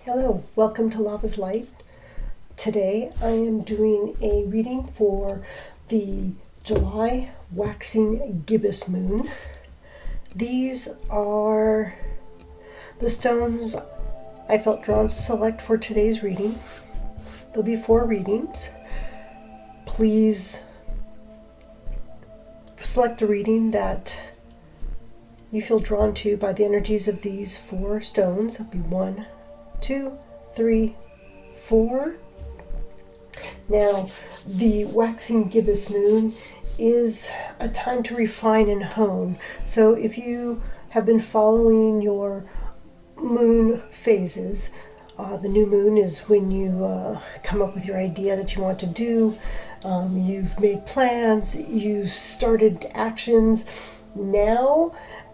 Hello, welcome to Lava's Light. Today I am doing a reading for the July waxing gibbous moon. These are the stones I felt drawn to select for today's reading. There'll be 4 readings. Please select a reading that you feel drawn to by the energies of these 4 stones. It'll be 1, 2, 3, 4. Now, the waxing gibbous moon is a time to refine and hone. So if you have been following your moon phases, the new moon is when you come up with your idea that you want to do. You've made plans, you've started actions. Now,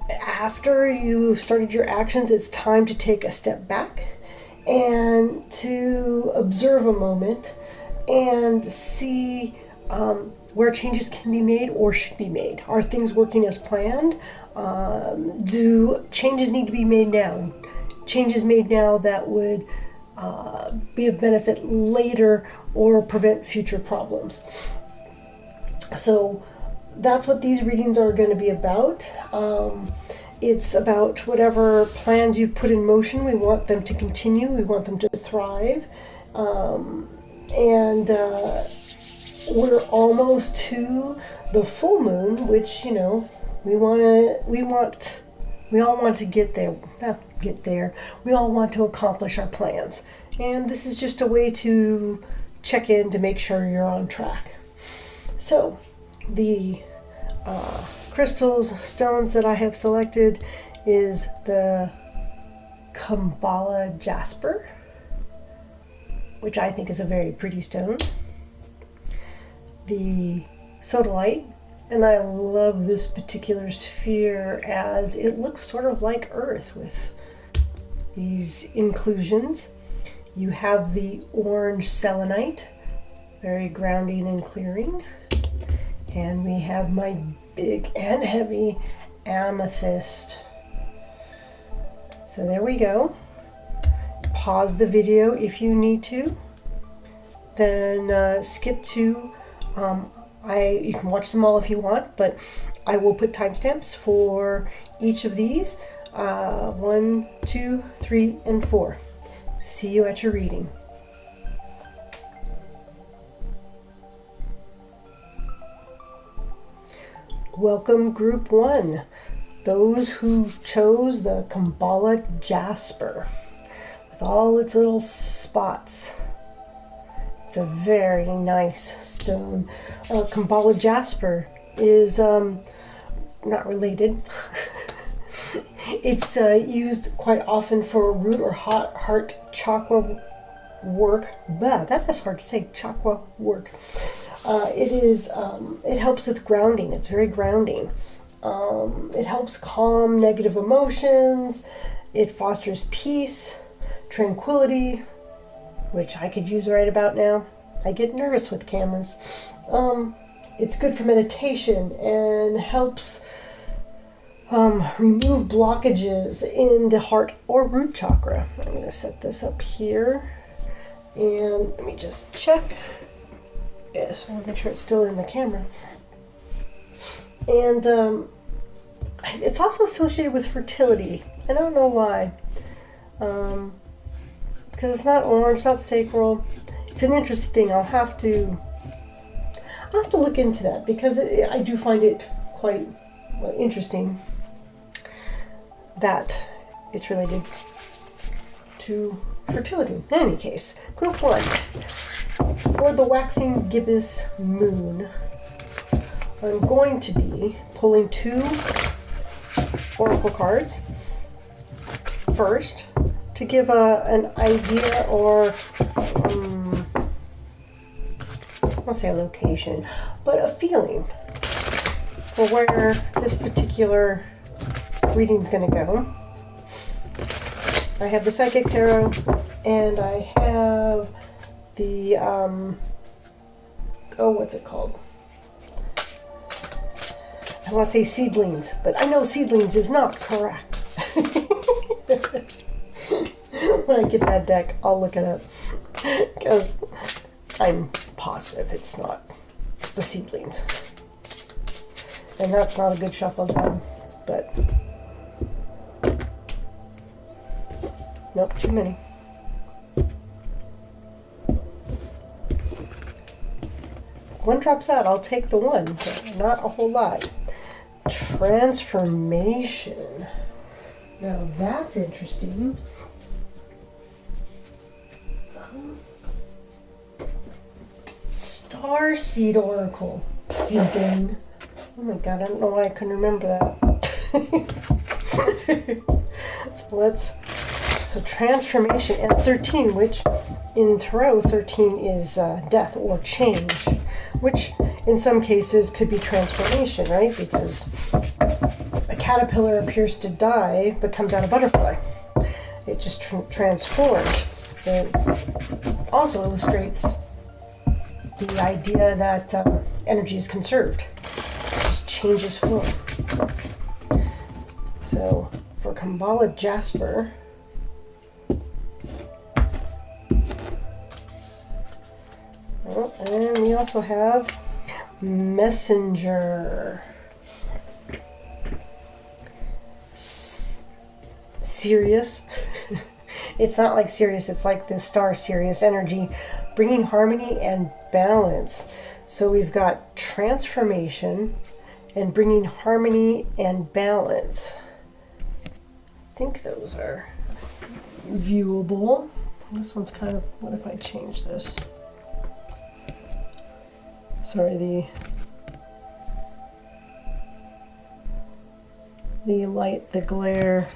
after you've started your actions, it's time to take a step back and to observe a moment and see where changes can be made or should be made. Are things working as planned? Do changes need to be made now? Changes made now that would be of benefit later or prevent future problems. So that's what these readings are going to be about. It's about whatever plans you've put in motion. We want them to continue. We want them to thrive. And we're almost to the full moon, which, you know, we all want to get there. Not get there. We all want to accomplish our plans. And this is just a way to check in to make sure you're on track. So the stones that I have selected is the Kambala Jasper, which I think is a very pretty stone. The Sodalite, and I love this particular sphere as it looks sort of like Earth with these inclusions. You have the orange Selenite, very grounding and clearing. And we have my big and heavy Amethyst. So there we go. Pause the video if you need to. Then skip to, you can watch them all if you want, but I will put timestamps for each of these. 1, 2, 3, and 4. See you at your reading. Welcome Group 1, those who chose the Kambala Jasper with all its little spots. It's a very nice stone. Kambala Jasper is not related. It's used quite often for root or heart chakra work. Blah, that is hard to say, chakra work. It helps with grounding. It's very grounding. It helps calm negative emotions. It fosters peace, tranquility, which I could use right about now. I get nervous with cameras. It's good for meditation and helps remove blockages in the heart or root chakra. I'm going to set this up here and let me just check. Yes, I want to make sure it's still in the camera. And it's also associated with fertility. I don't know why. Because it's not orange, it's not sacral. It's an interesting thing. I'll have to look into that because I do find it quite interesting that it's related to fertility. In any case, Group 1. For the waxing gibbous moon, I'm going to be pulling 2 oracle cards first to give an idea or I won't say a location, but a feeling for where this particular reading is going to go. I have the Psychic Tarot and I have the what's it called? I want to say seedlings, but I know seedlings is not correct. When I get that deck, I'll look it up. Because I'm positive it's not the seedlings. And that's not a good shuffle job. But nope, too many. One drops out, I'll take the one, but not a whole lot. Transformation. Now that's interesting. Starseed Oracle. Seedling. Oh my god, I don't know why I couldn't remember that. So transformation and 13, which in Tarot 13 is death or change, which in some cases could be transformation, right? Because a caterpillar appears to die but comes out a butterfly. It just transforms. It also illustrates the idea that energy is conserved. It just changes flow. So for Kambala Jasper, and we also have Messenger. Sirius. It's not like Sirius, it's like the star Sirius energy, bringing harmony and balance. So we've got transformation and bringing harmony and balance. I think those are viewable. This one's kind of, what if I change this? Sorry, the light, the glare.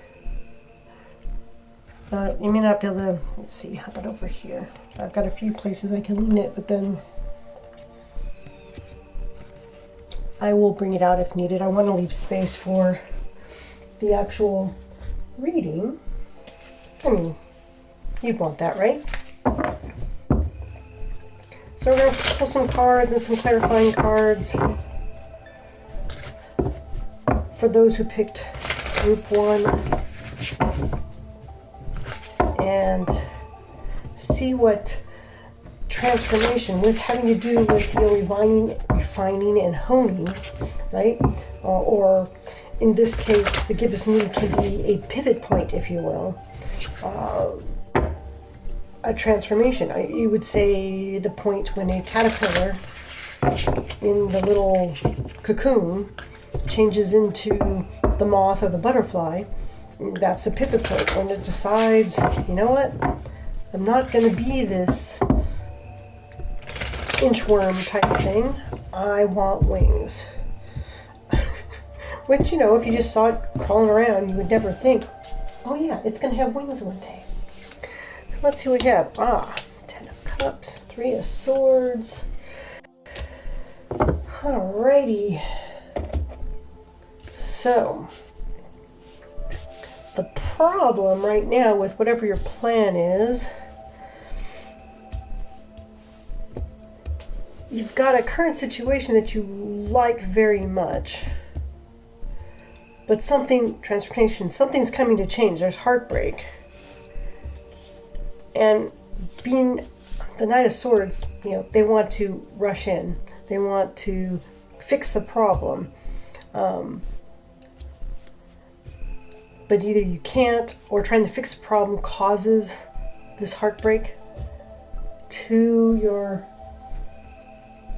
You may not be able to, let's see, how about over here? I've got a few places I can lean it, but then I will bring it out if needed. I want to leave space for the actual reading. I mean, you'd want that, right? So we're going to pull some cards and some clarifying cards for those who picked group 1 and see what transformation with having to do with, you know, refining and honing, right? Or in this case, the gibbous mood can be a pivot point, if you will. A transformation. You would say the point when a caterpillar in the little cocoon changes into the moth or the butterfly. That's the pivot point when it decides, you know what, I'm not going to be this inchworm type thing. I want wings. Which, you know, if you just saw it crawling around, you would never think, oh yeah, it's going to have wings one day. So let's see what we have. 10 of Cups, 3 of Swords. Alrighty. So, the problem right now with whatever your plan is, you've got a current situation that you like very much, but something's coming to change. There's heartbreak. And being the Knight of Swords, you know, they want to rush in. They want to fix the problem. But either you can't, or trying to fix the problem causes this heartbreak to your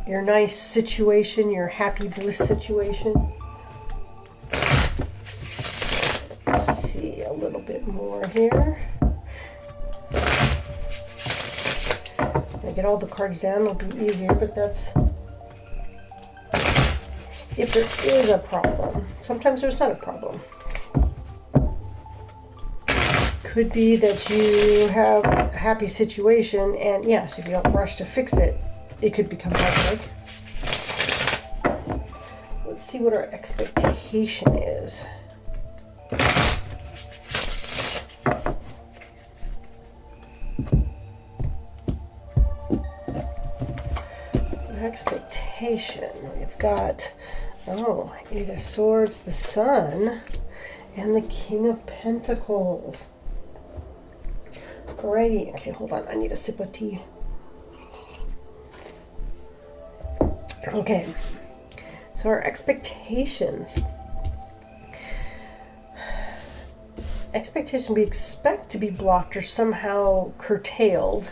nice situation, your happy bliss situation. Let's see a little bit more here. When I get all the cards down, it'll be easier, but that's if there is a problem. Sometimes there's not a problem. Could be that you have a happy situation, and yes, if you don't rush to fix it, it could become heartbreak. Let's see what our expectation is. Our expectation, we've got, 8 of Swords, the Sun, and the King of Pentacles. Alrighty. Okay, hold on. I need a sip of tea. Okay. So our expectations. Expectation, we expect to be blocked or somehow curtailed.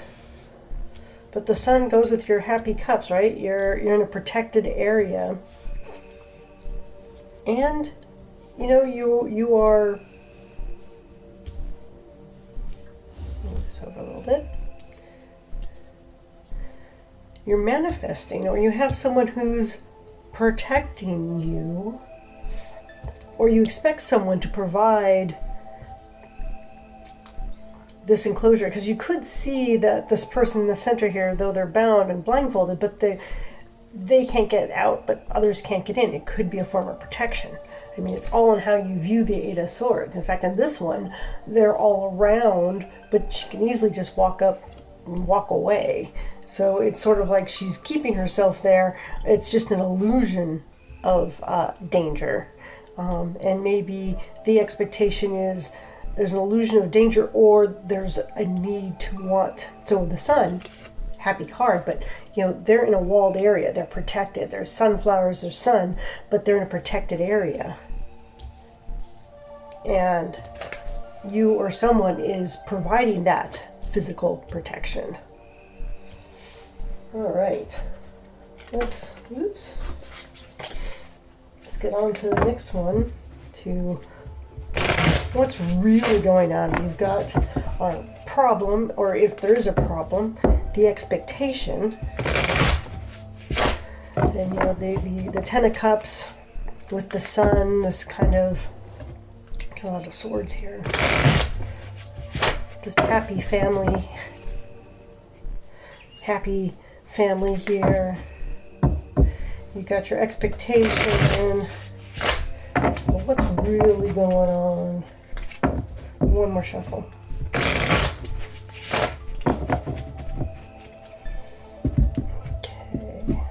But the sun goes with your happy cups, right? You're in a protected area. And you know, you are, move this over a little bit. You're manifesting, or you have someone who's protecting you, or you expect someone to provide this enclosure, because you could see that this person in the center here, though they're bound and blindfolded, but they can't get out, but others can't get in. It could be a form of protection. I mean, it's all in how you view the Eight of Swords. In fact, in this one, they're all around, but she can easily just walk up and walk away. So it's sort of like she's keeping herself there. It's just an illusion of danger. And maybe the expectation is there's an illusion of danger, or there's a need to want. So the sun, happy card, but you know, they're in a walled area. They're protected. There's sunflowers, there's sun, but they're in a protected area. And you or someone is providing that physical protection. All right. Let's get on to the next one, to what's really going on. You've got our problem, or if there is a problem, the expectation. And you know, the Ten of Cups with the sun, this kind of, got a lot of swords here. This happy family here. You got your expectation. Well, what's really going on? One more shuffle. Okay.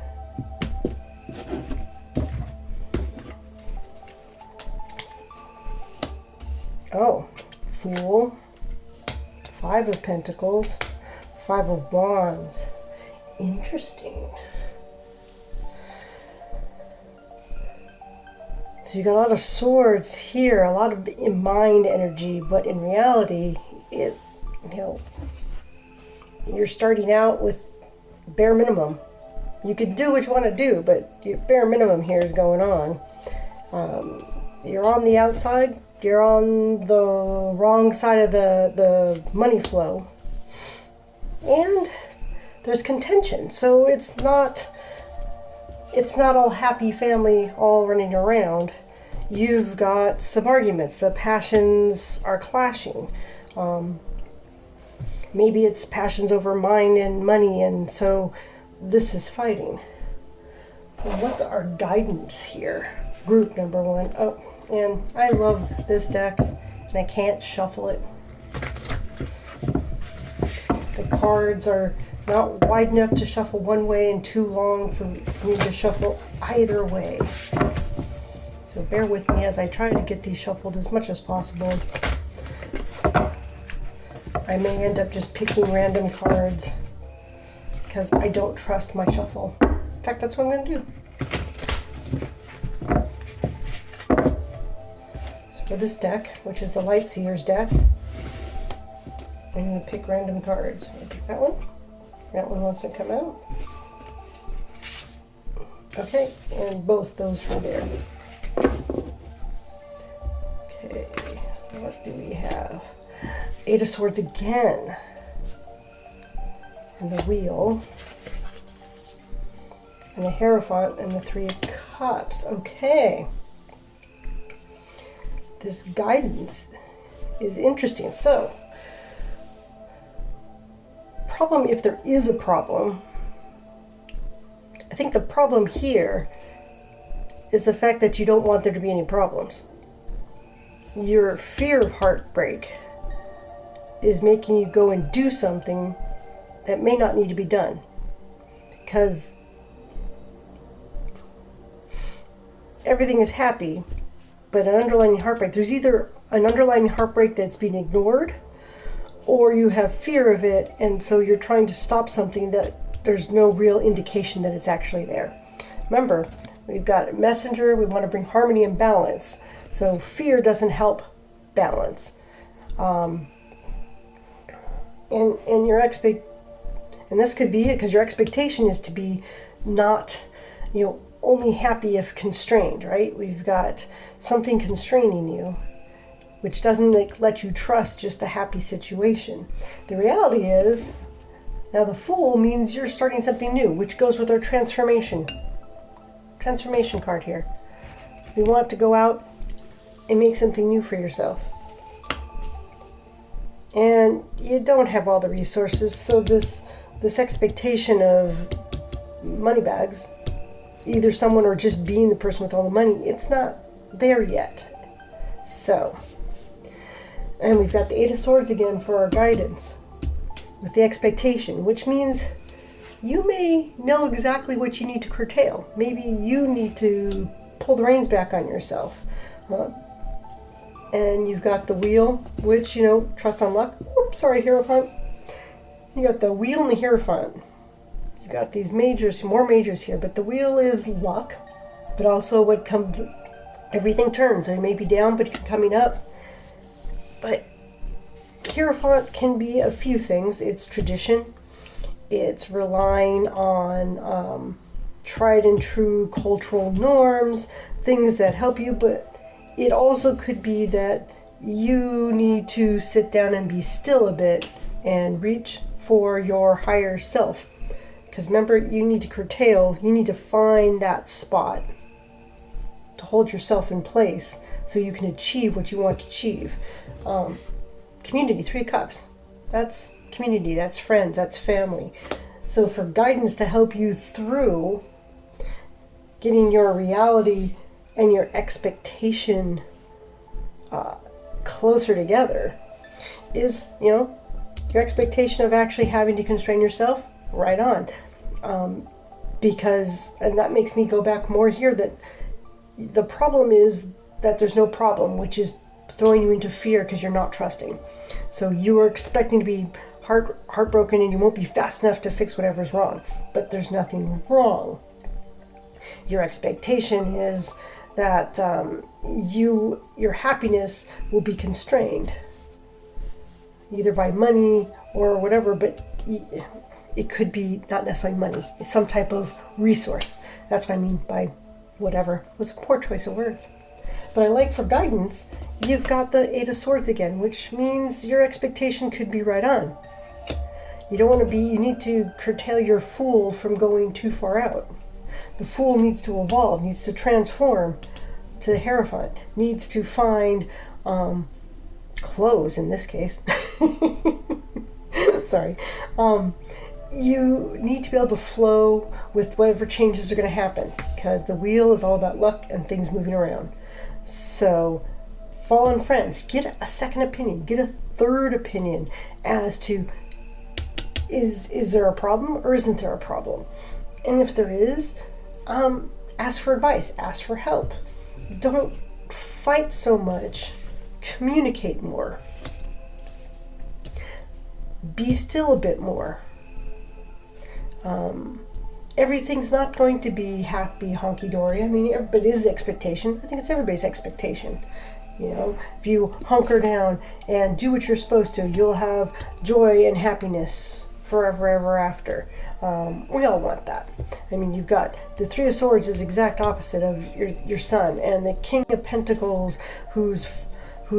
Oh, Fool. Five of Pentacles. Five of Wands. Interesting. So you got a lot of swords here, a lot of mind energy, but in reality, you know, you're starting out with bare minimum. You can do what you want to do, but your bare minimum here is going on. You're on the outside. You're on the wrong side of the money flow. And there's contention. So it's not all happy family all running around. You've got some arguments. The passions are clashing. Maybe it's passions over mind and money, and so this is fighting. So what's our guidance here? Group number one. Oh, and I love this deck, and I can't shuffle it. The cards are not wide enough to shuffle one way and too long for me to shuffle either way. So bear with me as I try to get these shuffled as much as possible. I may end up just picking random cards because I don't trust my shuffle. In fact, that's what I'm going to do. So for this deck, which is the Lightseer's deck, I'm going to pick random cards. I'm going to pick that one. That one wants to come out. Okay, and both those from there. Okay, what do we have? Eight of Swords again. And the Wheel. And the Hierophant and the Three of Cups. Okay. This guidance is interesting. So, problem, if there is a problem, I think the problem here is the fact that you don't want there to be any problems. Your fear of heartbreak is making you go and do something that may not need to be done, because everything is happy, but an underlying heartbreak, there's either an underlying heartbreak that's being ignored, or you have fear of it, and so you're trying to stop something that there's no real indication that it's actually there. Remember, we've got a messenger, we want to bring harmony and balance. So fear doesn't help balance. And this could be it, because your expectation is to be not, only happy if constrained, right? We've got something constraining you, which doesn't let you trust just the happy situation. The reality is, now the Fool means you're starting something new, which goes with our transformation card here. We want to go out and make something new for yourself. And you don't have all the resources, so this expectation of money bags, either someone or just being the person with all the money, it's not there yet. So, and we've got the Eight of Swords again for our guidance with the expectation, which means you may know exactly what you need to curtail. Maybe you need to pull the reins back on yourself. And you've got the Wheel, which, trust on luck. Oops, sorry, Hierophant. You got the Wheel and the Hierophant. You got these majors, more majors here, but the Wheel is luck, but also what comes, everything turns. So you may be down, but you're coming up. But Hierophant can be a few things. It's tradition. It's relying on tried and true cultural norms, things that help you, but it also could be that you need to sit down and be still a bit and reach for your higher self. Because remember, you need to curtail, you need to find that spot to hold yourself in place so you can achieve what you want to achieve. Community, 3 cups. That's community, that's friends, that's family. So for guidance to help you through getting your reality and your expectation closer together is, your expectation of actually having to constrain yourself, right on. Because, and that makes me go back more here, that the problem is that there's no problem, which is throwing you into fear because you're not trusting. So you are expecting to be heartbroken and you won't be fast enough to fix whatever's wrong. But there's nothing wrong. Your expectation is that your happiness will be constrained, either by money or whatever, but it could be not necessarily money. It's some type of resource. That's what I mean by whatever. It was a poor choice of words. But I like for guidance, you've got the Eight of Swords again, which means your expectation could be right on. You need to curtail your Fool from going too far out. The Fool needs to evolve, needs to transform to the Hierophant, needs to find clothes in this case. Sorry. You need to be able to flow with whatever changes are going to happen, because the Wheel is all about luck and things moving around. So, fallen friends, get a second opinion, get a third opinion as to is there a problem or isn't there a problem? And if there is, ask for advice, ask for help. Don't fight so much, communicate more. Be still a bit more. Everything's not going to be happy, honky-dory. I mean, everybody's expectation. I think it's everybody's expectation. If you hunker down and do what you're supposed to, you'll have joy and happiness forever, ever after. We all want that. I mean, you've got the Three of Swords is exact opposite of your son, and the King of Pentacles, who's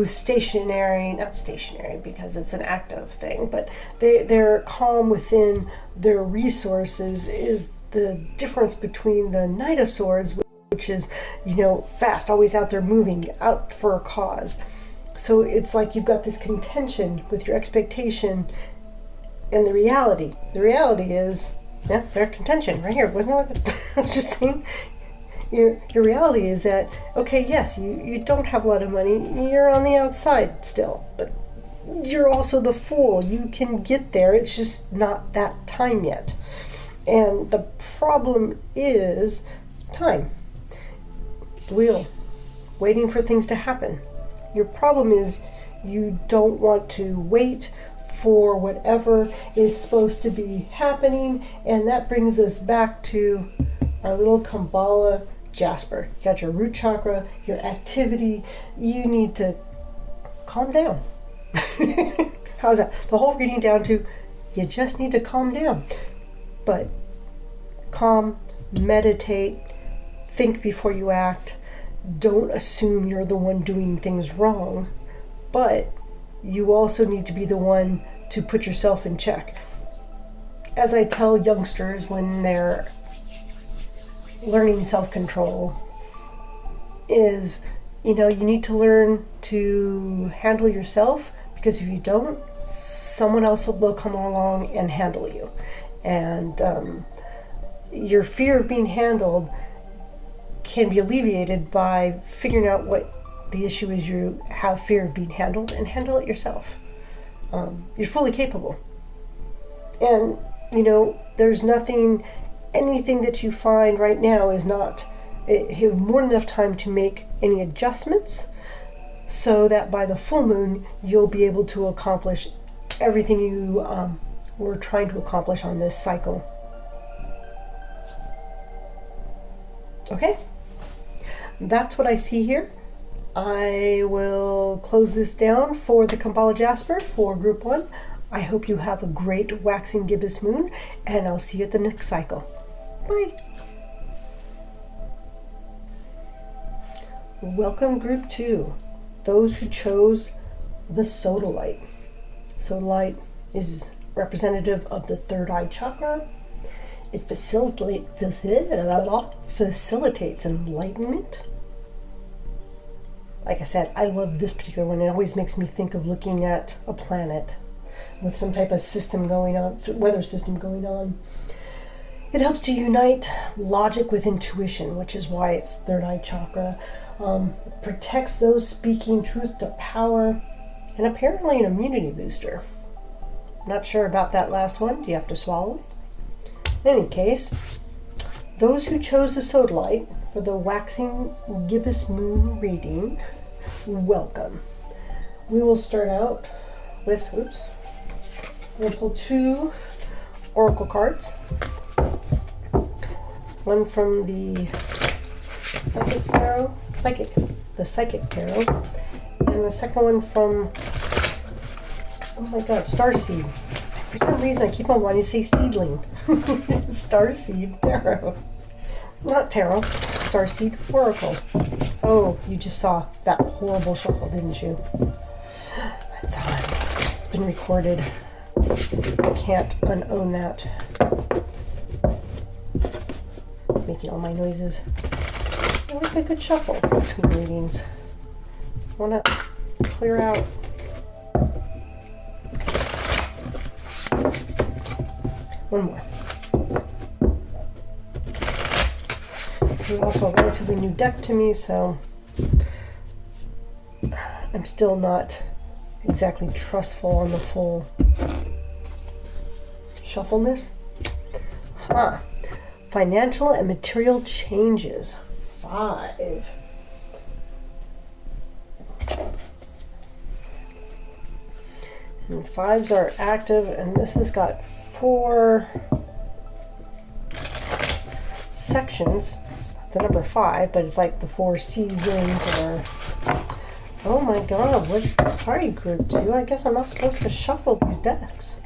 stationary, not stationary because it's an active thing, but they're calm within their resources, is the difference between the Knight of Swords, which is, fast, always out there moving, out for a cause. So it's like you've got this contention with your expectation and the reality. The reality is, their contention right here. Wasn't it what I was just saying? Your reality is that, okay, yes, you don't have a lot of money. You're on the outside still, but you're also the Fool. You can get there. It's just not that time yet. And the problem is time. The Wheel. Waiting for things to happen. Your problem is you don't want to wait for whatever is supposed to be happening. And that brings us back to our little Kambala Jasper. You got your root chakra, your activity. You need to calm down. How's that? The whole reading down to you just need to calm down. But calm, meditate, think before you act. Don't assume you're the one doing things wrong, but you also need to be the one to put yourself in check. As I tell youngsters when they're learning self-control is, you need to learn to handle yourself, because if you don't, someone else will come along and handle you. And your fear of being handled can be alleviated by figuring out what the issue is you have fear of being handled, and handle it yourself. You're fully capable. And, there's anything that you find right now is not, you have more than enough time to make any adjustments so that by the full moon, you'll be able to accomplish everything you were trying to accomplish on this cycle. Okay? That's what I see here. I will close this down for the Kambala Jasper for Group 1. I hope you have a great waxing gibbous moon, and I'll see you at the next cycle. Bye. Welcome Group 2, those who chose the Sodalite. Sodalite is representative of the third eye chakra. It facilitates enlightenment. Like I said, I love this particular one. It always makes me think of looking at a planet with some type of system going on, weather system going on. It helps to unite logic with intuition, which is why it's third eye chakra. Protects those speaking truth to power, and apparently an immunity booster. Not sure about that last one. Do you have to swallow it? In any case, those who chose the Sodalite for the Waxing Gibbous Moon reading, welcome. We will start out with, we'll pull 2 oracle cards. One from the Psychic Tarot, and the second one from, Starseed. For some reason, I keep on wanting to say seedling. Starseed Tarot. Not tarot, Starseed Oracle. Oh, you just saw that horrible shuffle, didn't you? It's on. It's been recorded. I can't unown that. Making all my noises. I like a good shuffle between readings. I want to clear out. One more. This is also a relatively new deck to me, so I'm still not exactly trustful on the full shuffleness. Financial and material changes. 5. And 5s are active, and this has got 4 sections. It's the number 5, but it's like the 4 seasons or... Oh my god, sorry, Group 2. I guess I'm not supposed to shuffle these decks.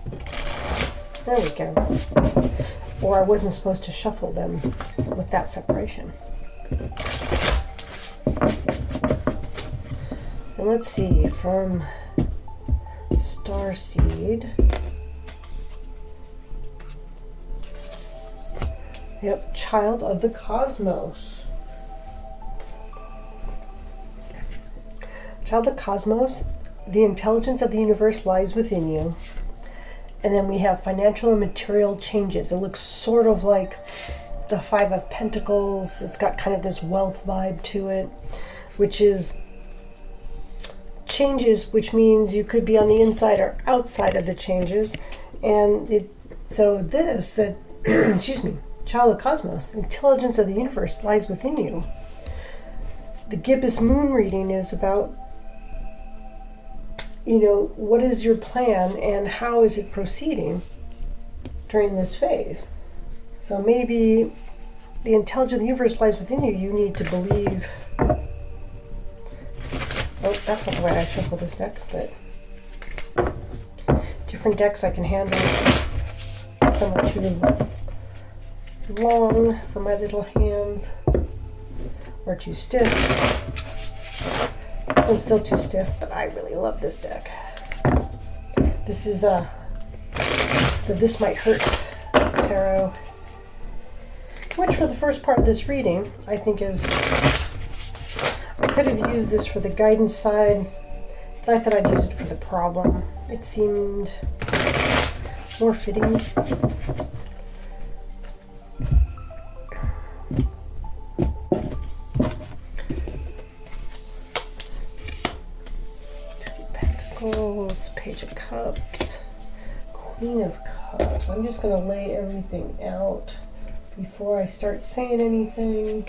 There we go. Or I wasn't supposed to shuffle them with that separation. And let's see, from Starseed. Yep, Child of the Cosmos. Child of the Cosmos, the intelligence of the universe lies within you. And then we have financial and material changes. It looks sort of like the 5 of Pentacles. It's got kind of this wealth vibe to it, which is changes, which means you could be on the inside or outside of the changes. And excuse me, Child of the Cosmos, the intelligence of the universe lies within you. The Gibbous Moon reading is about you know, what is your plan and how is it proceeding during this phase? So maybe the intelligence of the universe lies within you. You need to believe. Oh, that's not the way I shuffle this deck, but different decks I can handle. Some are too long for my little hands, or too stiff. This one's still too stiff, but I really love this deck. This is the This Might Hurt Tarot, which for the first part of this reading, I think is, I could have used this for the guidance side, but I thought I'd use it for the problem. It seemed more fitting. Pentacles, Page of Cups, Queen of Cups. I'm just going to lay everything out before I start saying anything.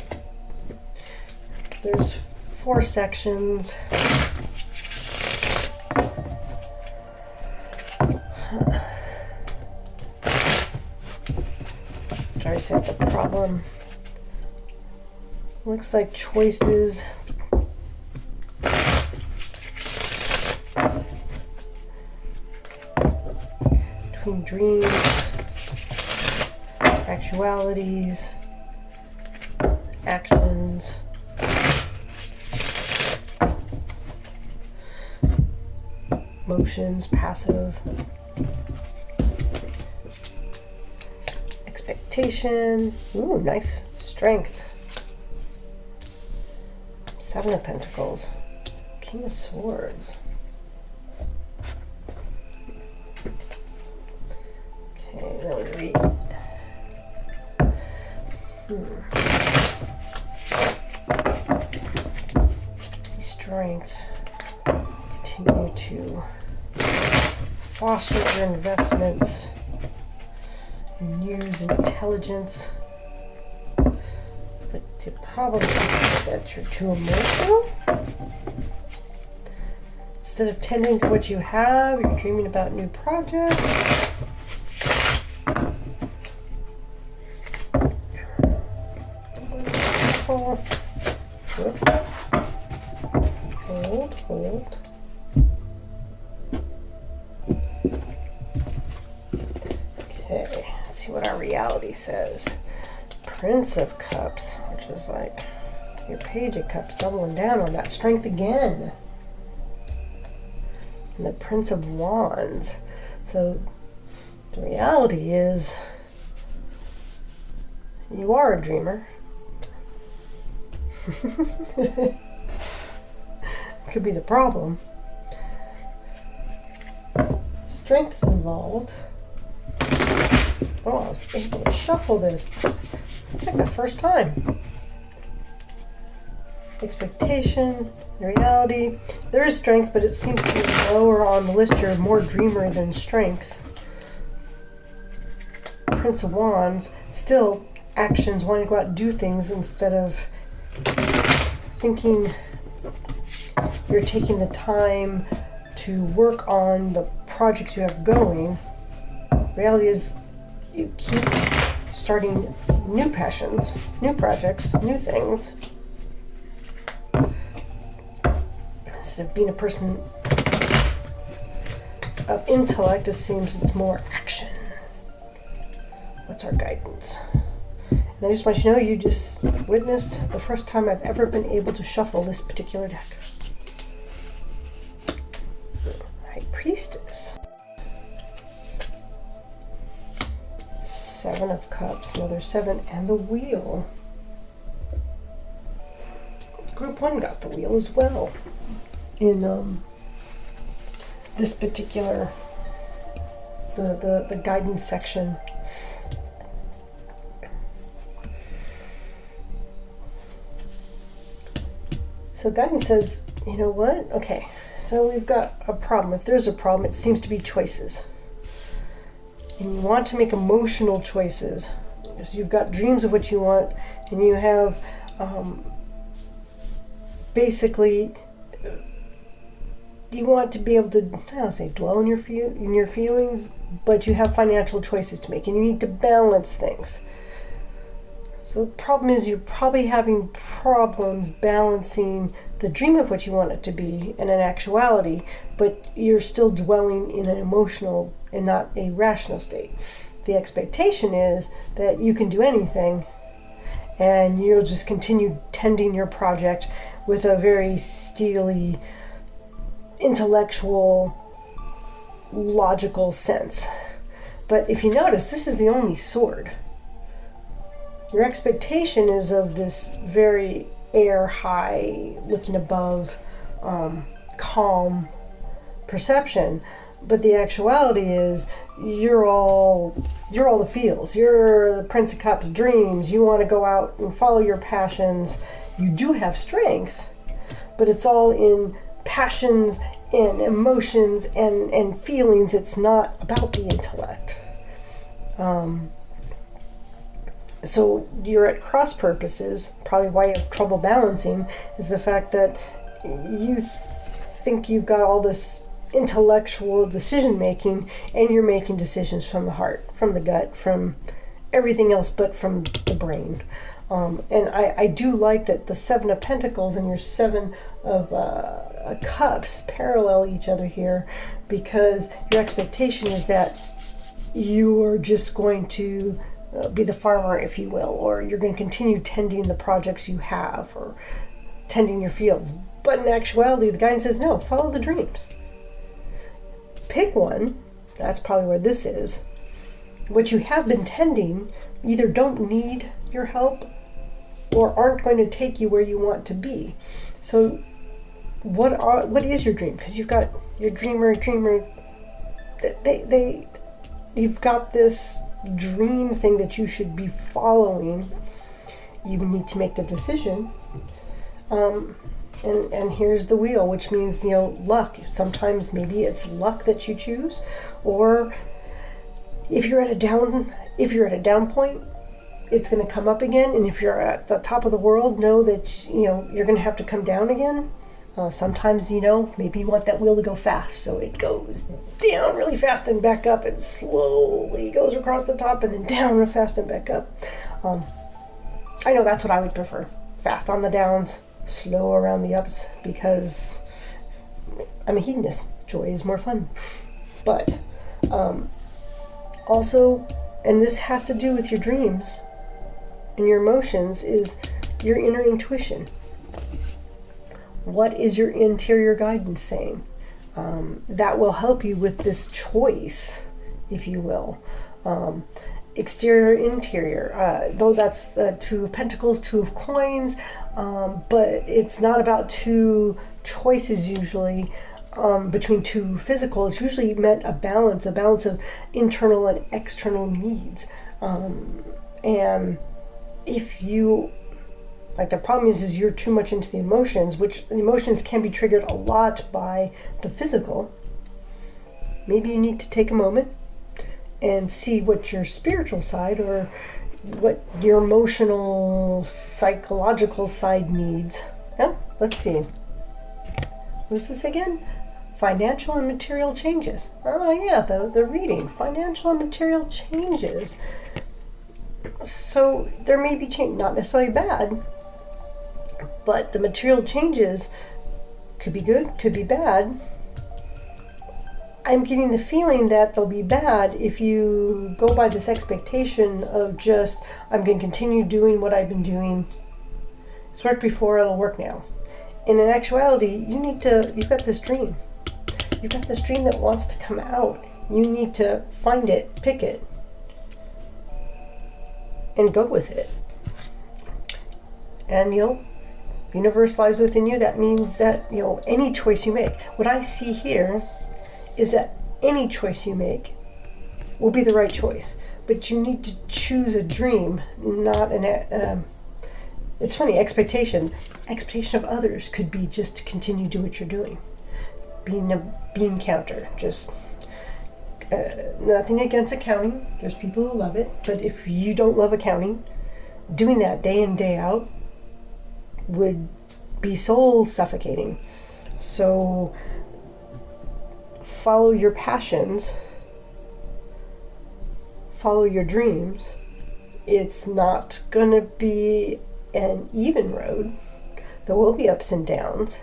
There's 4 sections. I said the problem looks like choices. Between dreams, actualities, actions, emotions, passive, expectation. Ooh, nice. Strength. 7 of Pentacles. King of Swords. Okay, let me read. Strength. Continue to foster your investments and use intelligence. But the problem is that you're too emotional. Instead of tending to what you have, you're dreaming about new projects. Hold. Okay, let's see what our reality says. Prince of Cups, which is like your Page of Cups, doubling down on that strength again. And the Prince of Wands. So the reality is you are a dreamer. Could be the problem. Strength's involved. Oh, I was able to shuffle this. It's like the first time. Expectation, reality. There is strength, but it seems to be lower on the list. You're more dreamer than strength. Prince of Wands, still actions, wanting to go out and do things instead of thinking you're taking the time to work on the projects you have going. Reality is you keep starting new passions, new projects, new things. Instead of being a person of intellect, it seems it's more action. What's our guidance? And I just want you to know you just witnessed the first time I've ever been able to shuffle this particular deck. High Priestess. 7 of Cups, another 7, and the Wheel. Group 1 got the Wheel as well in this particular, the guidance section. So guidance says, you know what? Okay, so we've got a problem. If there's a problem, it seems to be choices. And you want to make emotional choices. So you've got dreams of what you want, and you have basically you want to be able to, I don't say dwell in your feelings, but you have financial choices to make and you need to balance things. So the problem is you're probably having problems balancing the dream of what you want it to be and an actuality, but you're still dwelling in an emotional and not a rational state. The expectation is that you can do anything and you'll just continue tending your project with a very steely, intellectual, logical sense. But if you notice, this is the only sword. Your expectation is of this very air high, looking above, calm perception, but the actuality is you're all the feels. You're the Prince of Cups, dreams. You want to go out and follow your passions. You do have strength, but it's all in passions and emotions and feelings. It's not about the intellect. So you're at cross purposes. Probably why you have trouble balancing is the fact that you think you've got all this intellectual decision making and you're making decisions from the heart, from the gut, from everything else but from the brain. And I do like that the Seven of Pentacles and your Seven of Cups parallel each other here, because your expectation is that you're just going to be the farmer, if you will, or you're going to continue tending the projects you have or tending your fields. But in actuality, the guidance says, no, follow the dreams. Pick one. That's probably where this is. What you have been tending either don't need your help or aren't going to take you where you want to be. So what is your dream? Because you've got your dreamer. You've got this dream thing that you should be following. You need to make the decision. And here's the wheel, which means, luck. Sometimes maybe it's luck that you choose, or if you're at a down point, it's going to come up again. And if you're at the top of the world, know that you're going to have to come down again. Sometimes, maybe you want that wheel to go fast, so it goes down really fast and back up, and slowly goes across the top and then down real fast and back up. I know that's what I would prefer. Fast on the downs, slow around the ups, because I'm a hedonist. Joy is more fun. But also, and this has to do with your dreams and your emotions, is your inner intuition. What is your interior guidance saying? That will help you with this choice, if you will. Exterior, interior, though that's Two of Pentacles, Two of Coins, but it's not about two choices usually between two physical. It's usually meant a balance of internal and external needs. And if you, the problem is you're too much into the emotions, which the emotions can be triggered a lot by the physical. Maybe you need to take a moment and see what your spiritual side or what your emotional, psychological side needs. Yeah, let's see. What is this again? Financial and material changes. Oh yeah, the reading. Financial and material changes. So there may be change, not necessarily bad, but the material changes could be good, could be bad. I'm getting the feeling that they'll be bad if you go by this expectation of just, I'm going to continue doing what I've been doing. It's worked before, it'll work now. And in actuality, you've got this dream. You've got this dream that wants to come out. You need to find it, pick it, and go with it. And the universe lies within you. That means that, any choice you make. What I see here is that any choice you make will be the right choice. But you need to choose a dream, not it's funny, expectation. Expectation of others could be just to continue to do what you're doing. Being a bean counter. Just nothing against accounting. There's people who love it. But if you don't love accounting, doing that day in, day out would be soul suffocating. So follow your passions, follow your dreams. It's not going to be an even road. There will be ups and downs,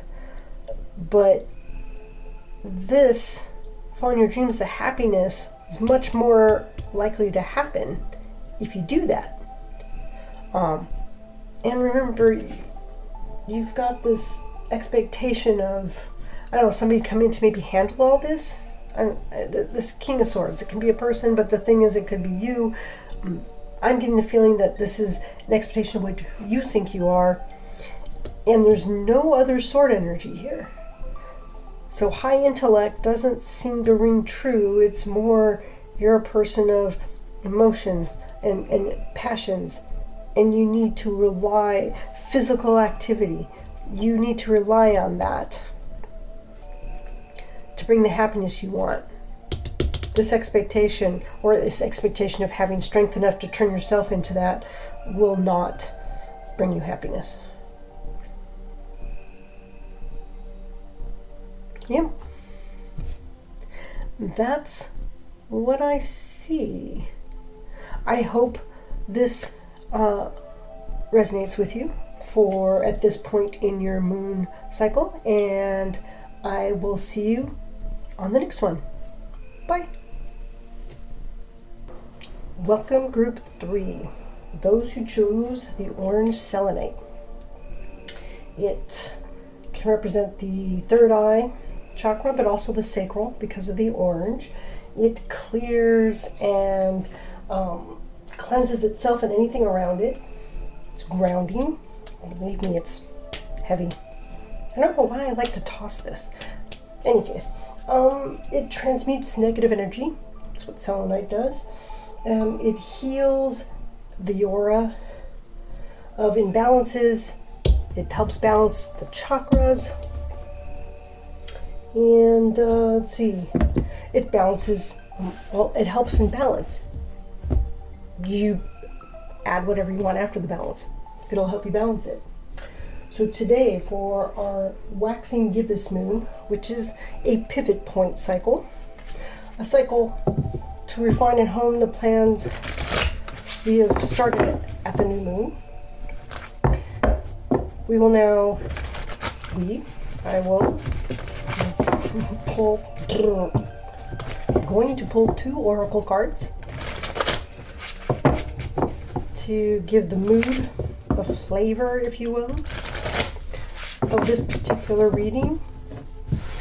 but this, following your dreams, the happiness is much more likely to happen if you do that. And remember, you've got this expectation of, I don't know, somebody come in to maybe handle all this. This King of Swords, it can be a person, but the thing is, it could be you. I'm getting the feeling that this is an expectation of what you think you are, and there's no other sword energy here. So high intellect doesn't seem to ring true. It's more you're a person of emotions and passions, and you need to rely, physical activity, you need to rely on that to bring the happiness you want. This expectation, or this expectation of having strength enough to turn yourself into that, will not bring you happiness. Yeah. That's what I see. I hope this resonates with you for at this point in your moon cycle, and I will see you on the next one. Bye. Welcome Group 3, those who choose the orange selenite. It can represent the third eye chakra, but also the sacral because of the orange. It clears and cleanses itself and anything around it. It's grounding. Believe me, it's heavy. I don't know why I like to toss this. In any case, it transmutes negative energy. That's what selenite does. It heals the aura of imbalances. It helps balance the chakras. And let's see, it balances, well, it helps in balance. You add whatever you want after the balance. It'll help you balance it. So today, for our waxing gibbous moon, which is a pivot point cycle, a cycle to refine and hone the plans we have started at the new moon, we will now, I will going to pull 2 oracle cards to give the mood, the flavor, if you will, of this particular reading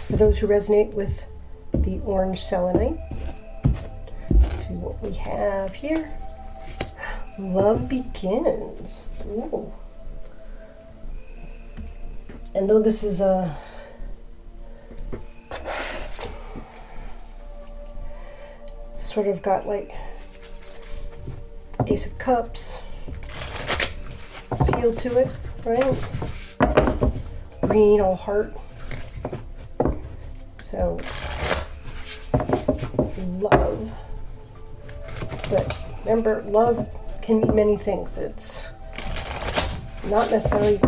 for those who resonate with the orange selenite. Let's see what we have here. Love begins. Ooh. And though this is a sort of got like Ace of Cups feel to it, right? Green, all heart. So, love. But remember, love can mean many things. It's not necessarily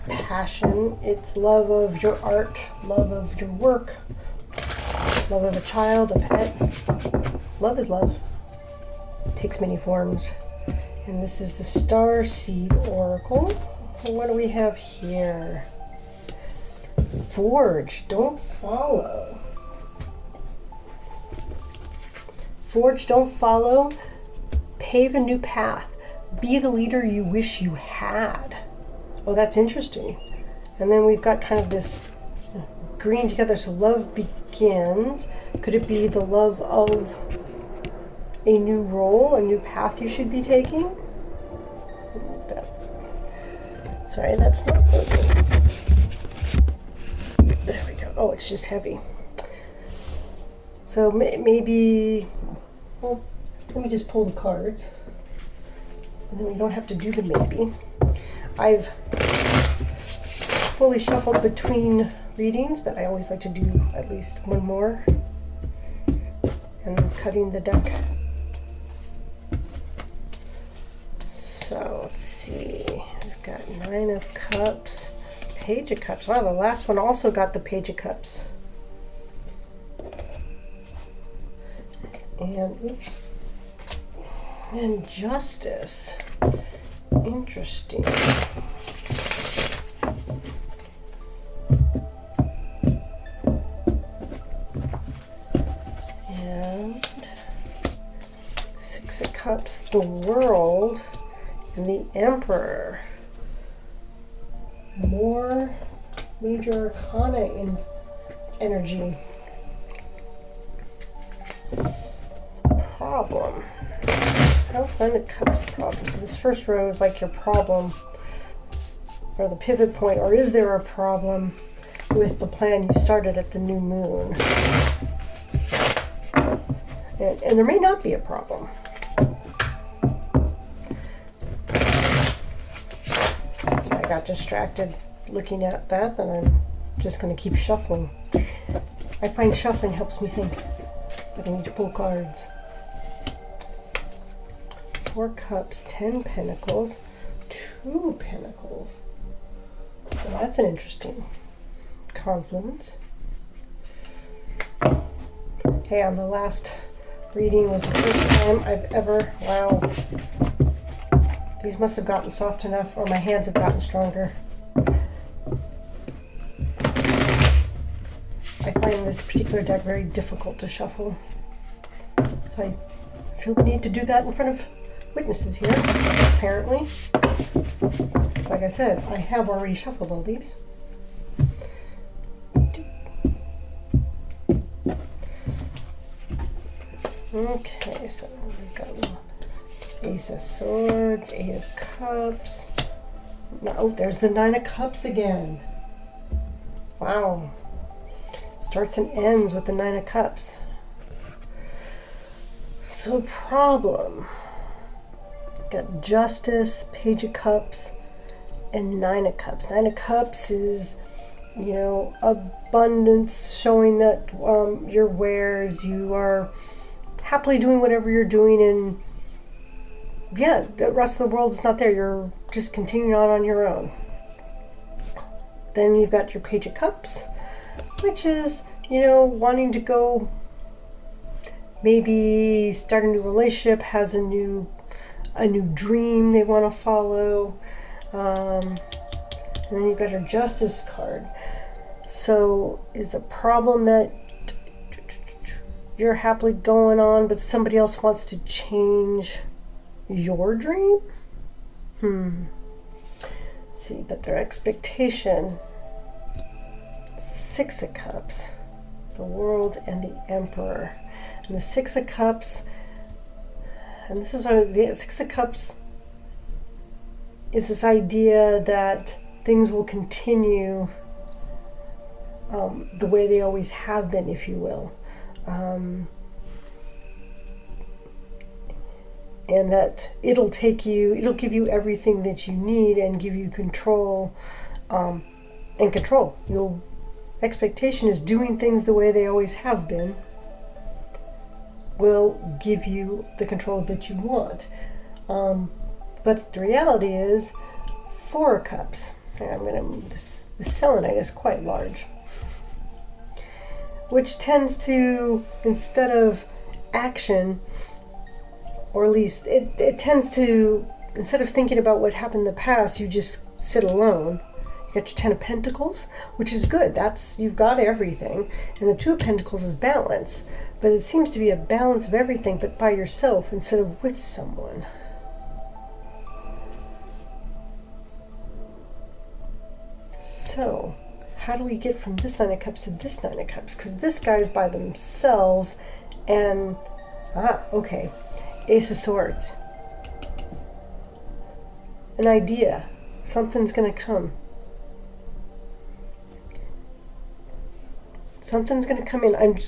passion. It's love of your art, love of your work, love of a child, a pet. Love is love. It takes many forms. And this is the Starseed Oracle. What do we have here? Forge, don't follow. Forge, don't follow. Pave a new path. Be the leader you wish you had. Oh, that's interesting. And then we've got kind of this green together. So love begins. Could it be the love of a new role, a new path you should be taking? Sorry, that's not working. There we go. Oh, it's just heavy. So maybe, well, let me just pull the cards. And then we don't have to do the maybe. I've fully shuffled between readings, but I always like to do at least one more. And I'm cutting the deck. So let's see. We've got 9 of Cups, Page of Cups. Wow, the last one also got the Page of Cups. And oops. And Justice. Interesting. And Six of Cups, the World, and the Emperor. More major arcana in energy. Problem. How's Nine of Cups the problem? So this first row is like your problem, or the pivot point, or is there a problem with the plan you started at the new moon? And there may not be a problem. So I got distracted looking at that, then I'm just going to keep shuffling. I find shuffling helps me think, but I need to pull cards. 4 Cups, 10 Pentacles, 2 Pentacles. Well, that's an interesting confluence. Hey, on the last reading was the first time I've ever, wow, these must have gotten soft enough, or my hands have gotten stronger. I find this particular deck very difficult to shuffle. So I feel the need to do that in front of witnesses here, apparently. Because like I said, I have already shuffled all these. Okay, so we've got Ace of Swords, 8 of Cups. No, there's the 9 of Cups again. Wow. Starts and ends with the 9 of Cups. So problem. Got Justice, Page of Cups, and 9 of Cups. 9 of Cups is, you know, abundance, showing that your wares, you are happily doing whatever you're doing, and yeah, the rest of the world is not there. You're just continuing on your own. Then you've got your Page of Cups, which is, you know, wanting to go maybe start a new relationship, has a new dream they want to follow. And then you've got your Justice card. So is the problem that you're happily going on, but somebody else wants to change your dream? Let's see, but their expectation is the 6 of Cups, the World, and the Emperor. And the 6 of Cups, and this is what the 6 of Cups is, this idea that things will continue the way they always have been, if you will. And that it'll give you everything that you need and give you control, and control. Your expectation is doing things the way they always have been will give you the control that you want. But the reality is 4 of Cups. I'm going to move this. The Selenite is quite large, which tends to, instead of action, or at least it tends to, instead of thinking about what happened in the past, you just sit alone. You got your 10 of Pentacles, which is good. You've got everything. And the 2 of Pentacles is balance. But it seems to be a balance of everything, but by yourself instead of with someone. So, how do we get from this 9 of Cups to this 9 of Cups? Because this guy's by themselves, and okay, Ace of Swords. An idea. Something's going to come. Something's going to come in.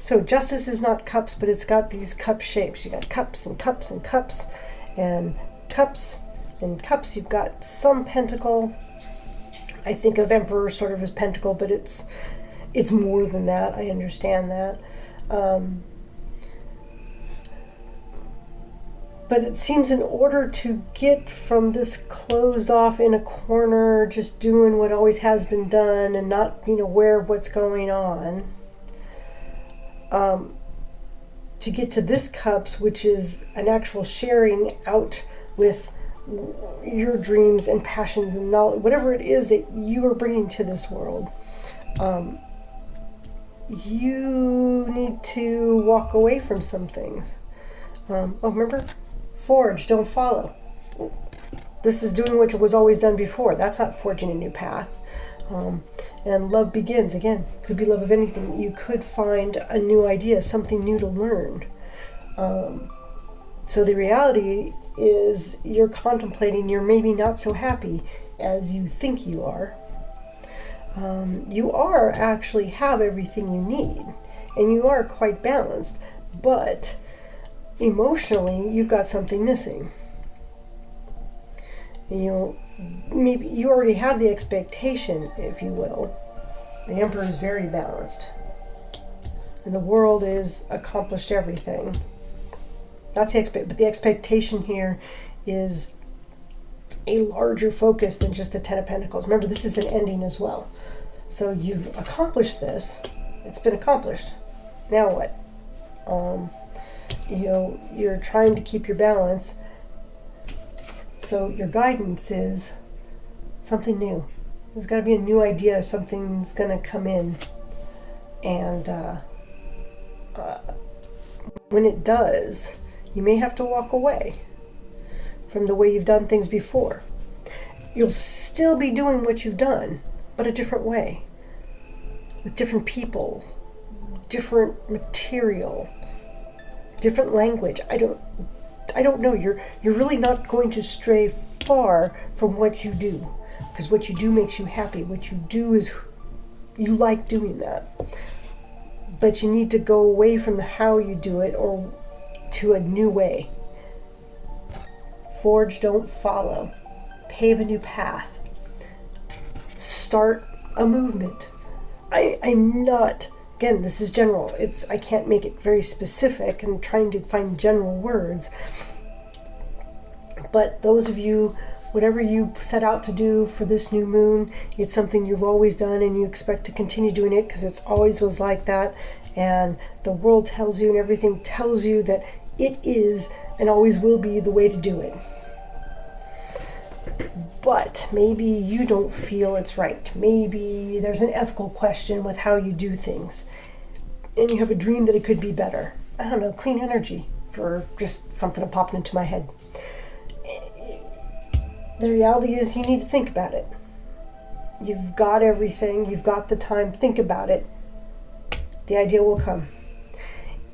So Justice is not cups, but it's got these cup shapes. You got cups and cups and cups and cups and cups. You've got some pentacle. I think of Emperor sort of as pentacle, but it's more than that. I understand that. But it seems in order to get from this closed off in a corner, just doing what always has been done and not being aware of what's going on, to get to this cups, which is an actual sharing out with your dreams and passions and knowledge, whatever it is that you are bringing to this world. You need to walk away from some things. Remember? Forge, don't follow. This is doing what was always done before. That's not forging a new path. And love begins. Again, could be love of anything. You could find a new idea, something new to learn. So the reality is you're contemplating, you're maybe not so happy as you think you are. You are actually have everything you need, and you are quite balanced, but emotionally you've got something missing. Maybe you already have the expectation, if you will. The Emperor is very balanced, and the world is accomplished everything. That's but the expectation here is a larger focus than just the Ten of Pentacles. Remember, this is an ending as well. So you've accomplished this. It's been accomplished. Now what? You're trying to keep your balance. So your guidance is something new. There's got to be a new idea. Something's going to come in. And when it does, you may have to walk away from the way you've done things before. You'll still be doing what you've done, but a different way, with different people, different material, different language. I don't know. You're really not going to stray far from what you do, because what you do makes you happy. What you do is you like doing that, but you need to go away from the how you do it or to a new way. Forge, don't follow. Pave a new path. Start a movement. I'm not, again, this is general. I can't make it very specific. I'm trying to find general words. But those of you, whatever you set out to do for this new moon, it's something you've always done and you expect to continue doing it because it's always was like that. And the world tells you and everything tells you that it is and always will be the way to do it. But maybe you don't feel it's right. Maybe there's an ethical question with how you do things. And you have a dream that it could be better. I don't know, clean energy for just something that popped into my head. The reality is you need to think about it. You've got everything. You've got the time. Think about it. The idea will come.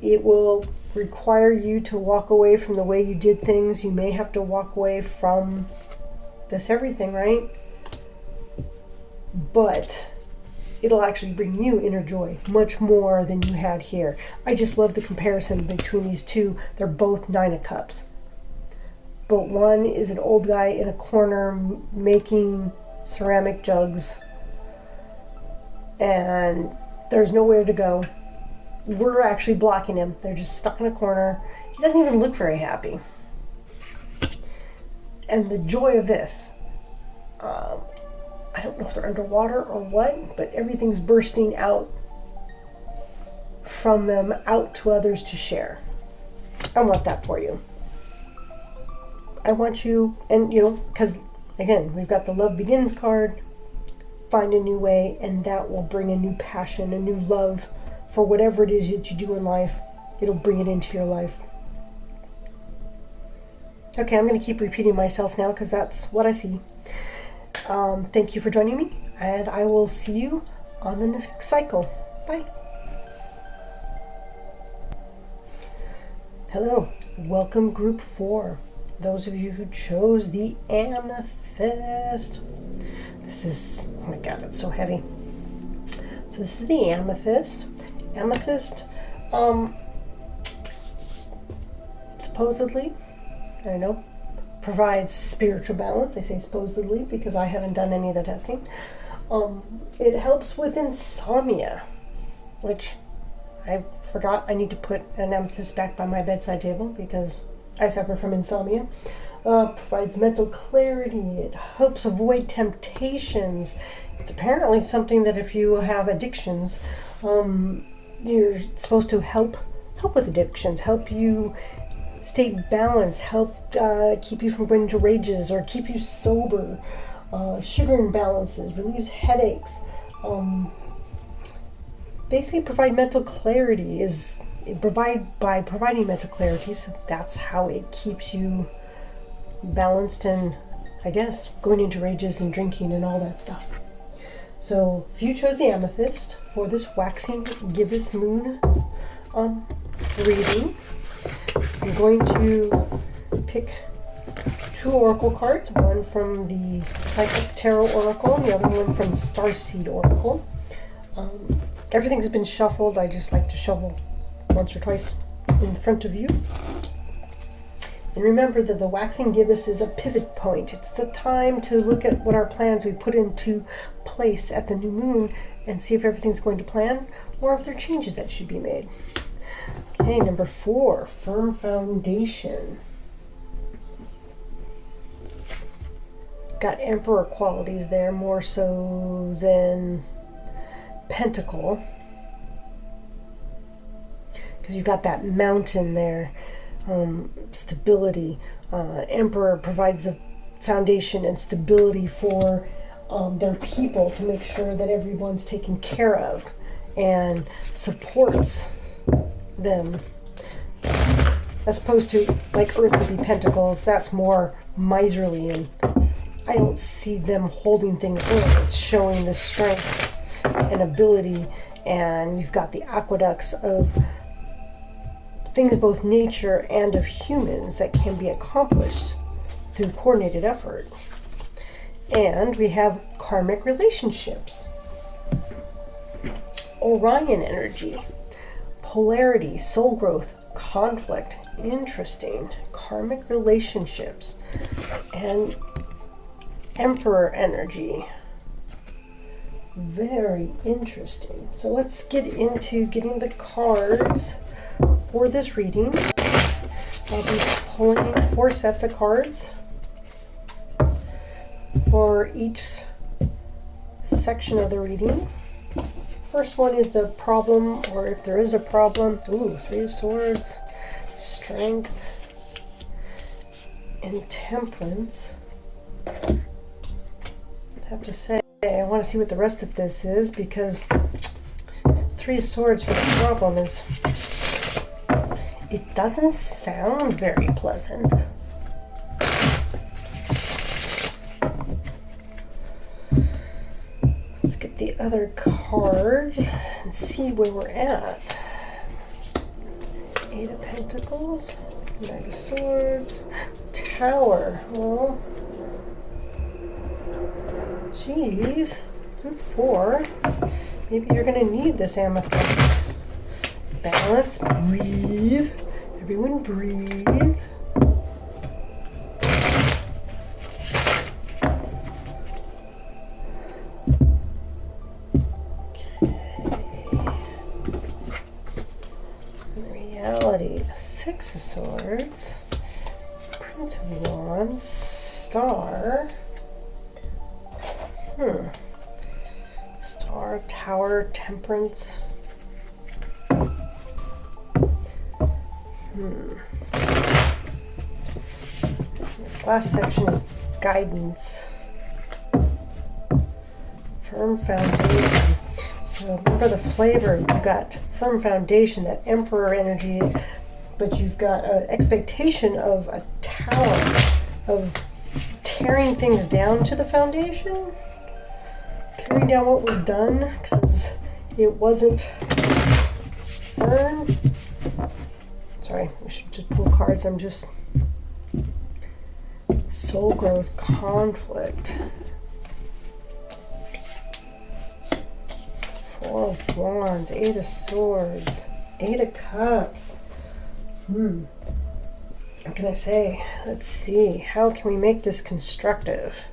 It will require you to walk away from the way you did things. You may have to walk away from this everything, right? But it'll actually bring you inner joy much more than you had here. I just love the comparison between these two. They're both Nine of Cups. But one is an old guy in a corner making ceramic jugs. And there's nowhere to go. We're actually blocking him. They're just stuck in a corner. He doesn't even look very happy. And the joy of this, I don't know if they're underwater or what, but everything's bursting out from them out to others to share. I want that for you. I want you, and because again, we've got the Love Begins card, find a new way, and that will bring a new passion, a new love for whatever it is that you do in life. It'll bring it into your life. Okay, I'm going to keep repeating myself now because that's what I see. Thank you for joining me, and I will see you on the next cycle. Bye. Hello, welcome Group 4. Those of you who chose the Amethyst. This is, oh my god, it's so heavy. So this is the Amethyst. Amethyst, supposedly, I don't know, provides spiritual balance. I say supposedly because I haven't done any of the testing. It helps with insomnia, which I forgot I need to put an amethyst back by my bedside table because I suffer from insomnia. Provides mental clarity. It helps avoid temptations. It's apparently something that if you have addictions, you're supposed to help help with addictions, help you stay balanced, help keep you from going into rages or keep you sober, sugar imbalances, relieves headaches, basically provide mental clarity by providing mental clarity. So that's how it keeps you balanced and, I guess, going into rages and drinking and all that stuff. So if you chose the Amethyst for this Waxing Gibbous Moon reading, I'm going to pick 2 oracle cards, one from the Psychic Tarot Oracle and the other one from Starseed Oracle. Everything's been shuffled. I just like to shuffle once or twice in front of you. And remember that the Waxing Gibbous is a pivot point. It's the time to look at what our plans we put into place at the new moon and see if everything's going to plan or if there are changes that should be made. Okay, number 4, firm foundation. Got Emperor qualities there more so than Pentacle, because you've got that mountain there. Stability. Emperor provides the foundation and stability for their people to make sure that everyone's taken care of and supports them, as opposed to like earthly pentacles. That's more miserly, and I don't see them holding things in. It's showing the strength and ability, and you've got the aqueducts of things, both nature and of humans, that can be accomplished through coordinated effort. And we have karmic relationships, Orion energy, polarity, soul growth, conflict. Interesting. Karmic relationships and Emperor energy. Very interesting. So let's get into getting the cards for this reading. I'll be pulling 4 sets of cards for each section of the reading. First one is the problem, or if there is a problem. Ooh, 3 of Swords, Strength, and Temperance. I have to say, I want to see what the rest of this is, because 3 of Swords for the problem is, it doesn't sound very pleasant. Let's get the other cards and see where we're at. 8 of Pentacles, 9 of Swords, Tower. Well, geez, group 4. Maybe you're going to need this Amethyst. Balance, breathe. Everyone breathe. Reality, 6 of Swords, Prince of Wands, Star. Star, Tower, Temperance. This last section is guidance. Firm foundation. So remember the flavor. You've got firm foundation, that Emperor energy, but you've got an expectation of a tower, of tearing things down to the foundation, tearing down what was done because it wasn't firm. Sorry, I should just pull cards. I'm just... Soul growth, conflict. 4 of Wands, 8 of Swords, 8 of Cups. What can I say? Let's see. How can we make this constructive?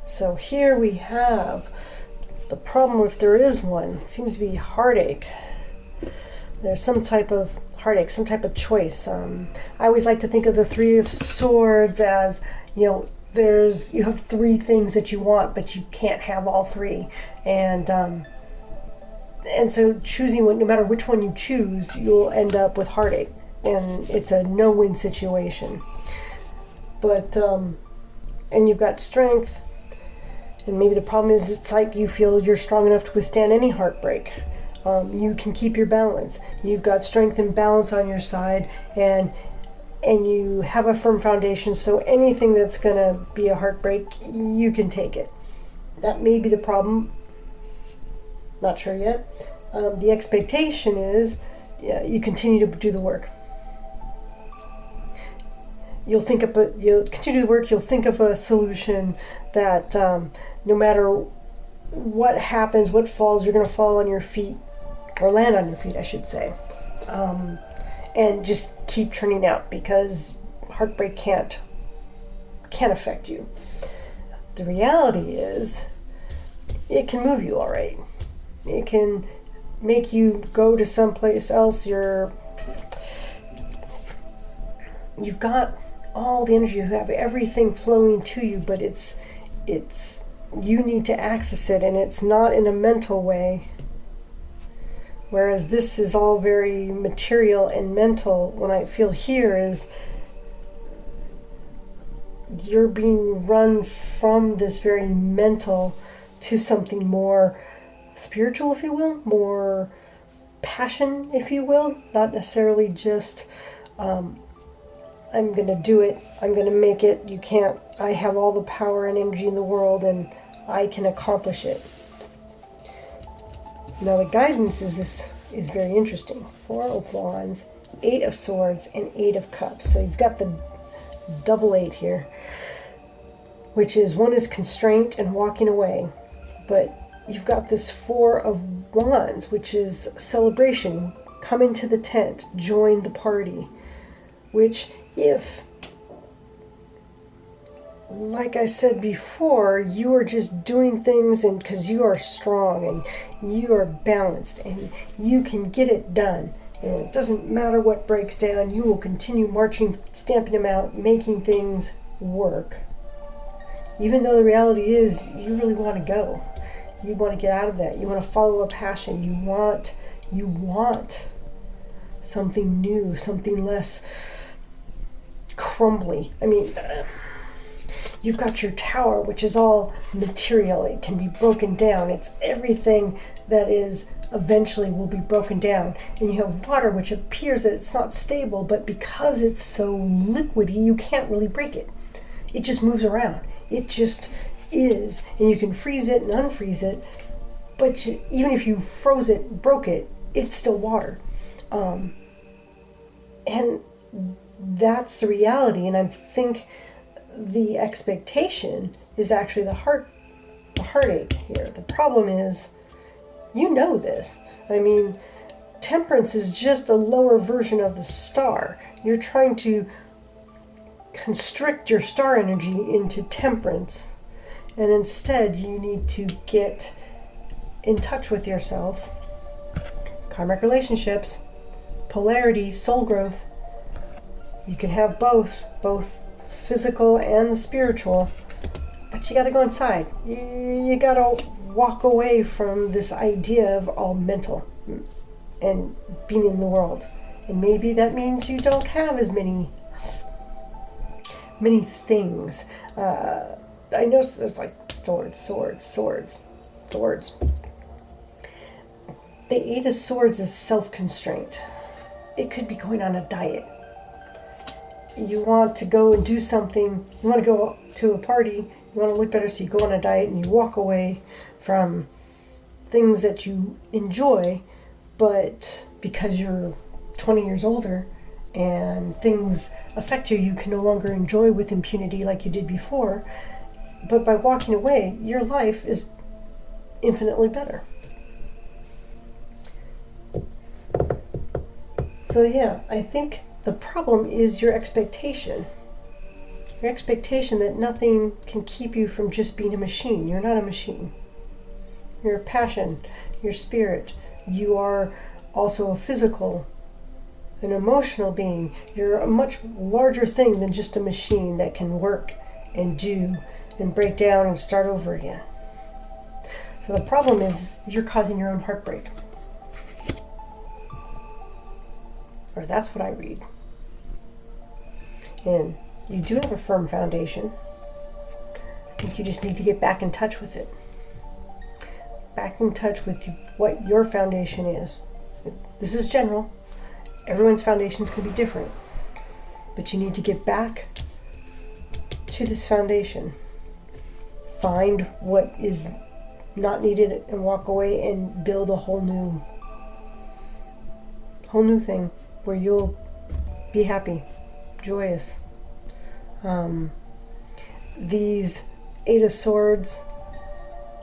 So here we have the problem, if there is one. It seems to be heartache. There's some type of heartache, some type of choice. I always like to think of the 3 of Swords as, you know, you have 3 things that you want, but you can't have all 3. And And so choosing one, no matter which one you choose, you'll end up with heartache. And it's a no-win situation. But, and you've got strength. And maybe the problem is it's like you feel you're strong enough to withstand any heartbreak. You can keep your balance. You've got strength and balance on your side. And you have a firm foundation. So anything that's going to be a heartbreak, you can take it. That may be the problem. Not sure yet. The expectation is you continue to do the work. You'll continue the work. You'll think of a solution that no matter what happens, what falls, you're going to fall on your feet, or land on your feet, I should say, and just keep churning out, because heartbreak can't affect you. The reality is, it can move you all right. It can make you go to someplace else. You've got all the energy, you have everything flowing to you, but it's you need to access it, and it's not in a mental way. Whereas this is all very material and mental. When I feel here is you're being run from this very mental to something more spiritual, if you will, more passion, if you will, not necessarily just I'm going to do it, I'm going to make it, you can't, I have all the power and energy in the world and I can accomplish it. Now the guidance is very interesting. 4 of Wands, 8 of Swords, and 8 of Cups. So you've got the double 8 here, which is, one is constraint and walking away, but you've got this 4 of Wands, which is celebration. Come into the tent, join the party, which, if, like I said before, you are just doing things and because you are strong and you are balanced and you can get it done, and it doesn't matter what breaks down, you will continue marching, stamping them out, making things work. Even though the reality is you really want to go. You want to get out of that. You want to follow a passion. You want something new, something less crumbly. I mean, you've got your tower, which is all material. It can be broken down. It's everything that is eventually will be broken down. And you have water, which appears that it's not stable, but because it's so liquidy, you can't really break it. It just moves around. It just is. And you can freeze it and unfreeze it, but even if you froze it, broke it, it's still water. And that's the reality. And I think the expectation is actually the heartache here. The problem is, you know this. I mean, temperance is just a lower version of the star. You're trying to constrict your star energy into temperance, and instead you need to get in touch with yourself. Karmic relationships, polarity, soul growth. You can have both physical and the spiritual, but you got to go inside. You got to walk away from this idea of all mental and being in the world. And maybe that means you don't have as many things. I noticed it's like swords. The 8 of Swords is self-constraint. It could be going on a diet. You want to go and do something, you want to go to a party, you want to look better, so you go on a diet and you walk away from things that you enjoy, but because you're 20 years older and things affect you, you can no longer enjoy with impunity like you did before. But by walking away, your life is infinitely better. So yeah, I think the problem is your expectation. Your expectation that nothing can keep you from just being a machine. You're not a machine. You're a passion, your spirit. You are also a physical, an emotional being. You're a much larger thing than just a machine that can work and do and break down and start over again. So the problem is you're causing your own heartbreak. Or that's what I read. And you do have a firm foundation. I think you just need to get back in touch with it. Back in touch with what your foundation is. This is general. Everyone's foundations can be different. But you need to get back to this foundation. Find what is not needed and walk away and build a whole new thing where you'll be happy, joyous. These Eight of Swords,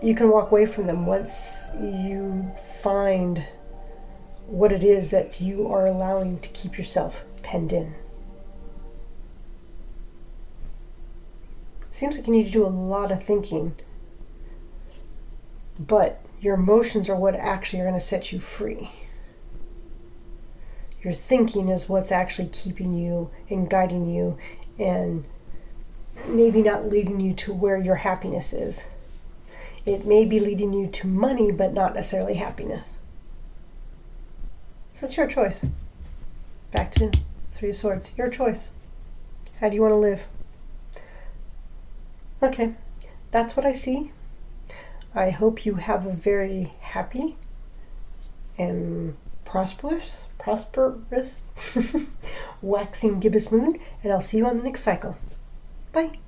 you can walk away from them once you find what it is that you are allowing to keep yourself penned in. Seems like you need to do a lot of thinking, but your emotions are what actually are going to set you free. Your thinking is what's actually keeping you and guiding you and maybe not leading you to where your happiness is. It may be leading you to money, but not necessarily happiness. So it's your choice. Back to Three of Swords. Your choice. How do you want to live? Okay, that's what I see. I hope you have a very happy and prosperous waxing gibbous moon, and I'll see you on the next cycle. Bye.